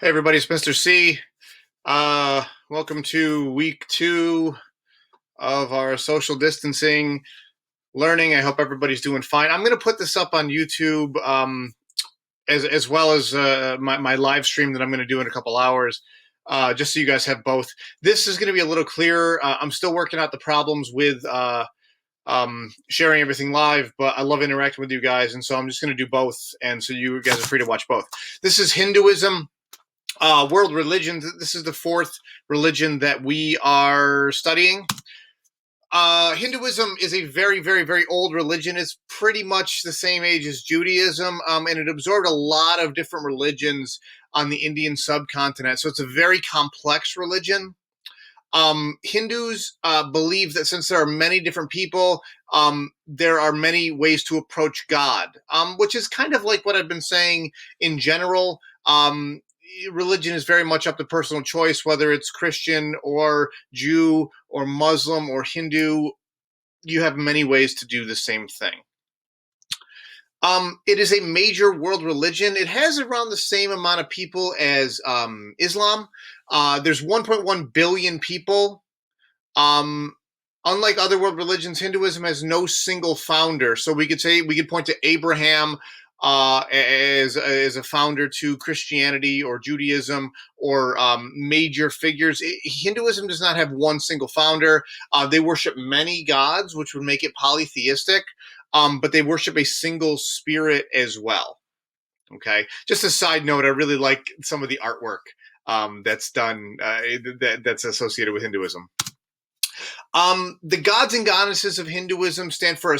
Hey everybody, it's Mr. C. Welcome to week 2 of our social distancing learning. I hope everybody's doing fine. I'm going to put this up on YouTube as well as my live stream that I'm going to do in a couple hours, just so you guys have both. This is going to be a little clearer. I'm still working out the problems with sharing everything live, but I love interacting with you guys, and so I'm just going to do both, and so you guys are free to watch both. This is Hinduism. World religions. This is the 4th religion that we are studying. Hinduism is a very, very, very old religion. It's pretty much the same age as Judaism, and it absorbed a lot of different religions on the Indian subcontinent. So it's a very complex religion. Hindus believe that since there are many different people, there are many ways to approach God, which is kind of like what I've been saying in general. Religion is very much up to personal choice, whether it's Christian or Jew or Muslim or Hindu. You have many ways to do the same thing. It is a major world religion. It has around the same amount of people as Islam. There's 1.1 billion people. Unlike other world religions, Hinduism has no single founder. So we could point to Abraham as a founder to Christianity or Judaism or major figures. Hinduism does not have one single founder. They worship many gods, which would make it polytheistic, but they worship a single spirit as well. Okay, just a side note, I really like some of the artwork that's done that's associated with Hinduism. The gods and goddesses of Hinduism stand for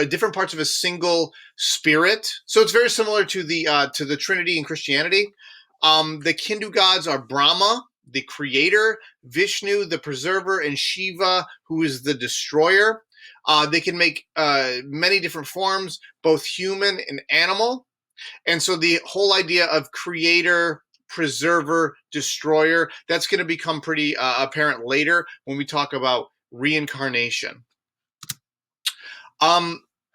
different parts of a single spirit. So it's very similar to the Trinity in Christianity. The Hindu gods are Brahma, the creator, Vishnu, the preserver, and Shiva, who is the destroyer. They can make many different forms, both human and animal. And so the whole idea of creator, preserver, destroyer, that's going to become pretty apparent later when we talk about reincarnation.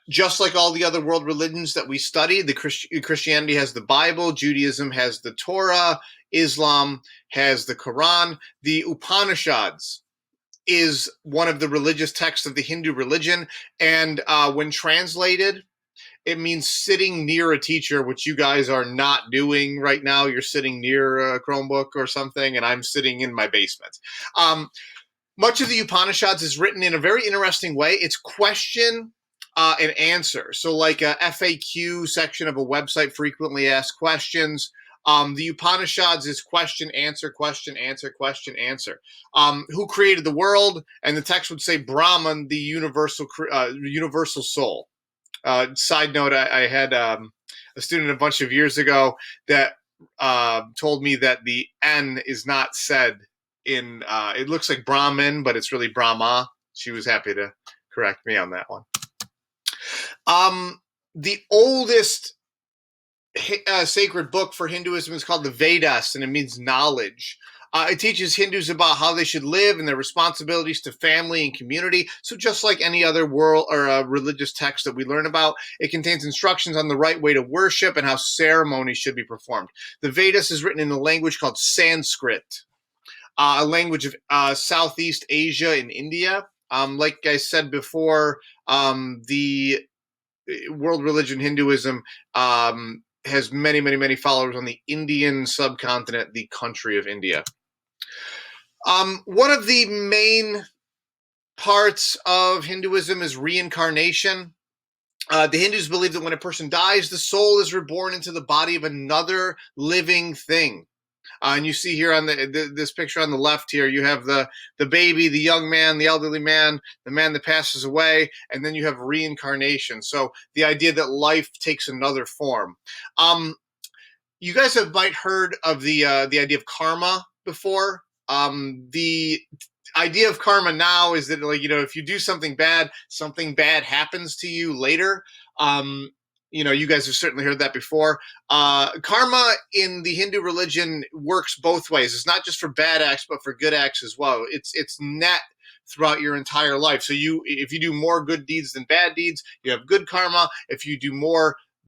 Just like all the other world religions that we study, Christianity has the Bible, Judaism has the Torah, Islam has the Quran. The Upanishads is one of the religious texts of the Hindu religion, and when translated, it means sitting near a teacher, which you guys are not doing right now. You're sitting near a Chromebook or something, and I'm sitting in my basement. Much of the Upanishads is written in a very interesting way. It's question and answer. So like a FAQ section of a website, frequently asked questions. The Upanishads is question, answer, question, answer, question, answer. Who created the world? And the text would say Brahman, the universal soul. Side note, I had a student a bunch of years ago that told me that the N is not said in, it looks like Brahmin, but it's really Brahma. She was happy to correct me on that one. The oldest sacred book for Hinduism is called the Vedas, and it means knowledge. It teaches Hindus about how they should live and their responsibilities to family and community. So just like any other world or religious text that we learn about, it contains instructions on the right way to worship and how ceremonies should be performed. The Vedas is written in a language called Sanskrit, a language of Southeast Asia and India. Like I said before, the world religion Hinduism has many, many, many followers on the Indian subcontinent, the country of India. One of the main parts of Hinduism is reincarnation. The Hindus believe that when a person dies, the soul is reborn into the body of another living thing. And you see here on this picture on the left here, you have the baby, the young man, the elderly man, the man that passes away, and then you have reincarnation. So the idea that life takes another form. You guys might heard of the idea of karma before. The idea of karma now is that, like, if you do something bad happens to you later. You guys have certainly heard that before. Karma in the Hindu religion works both ways. It's not just for bad acts, but for good acts as well. It's net throughout your entire life. So if you do more good deeds than bad deeds, you have good karma. If you do more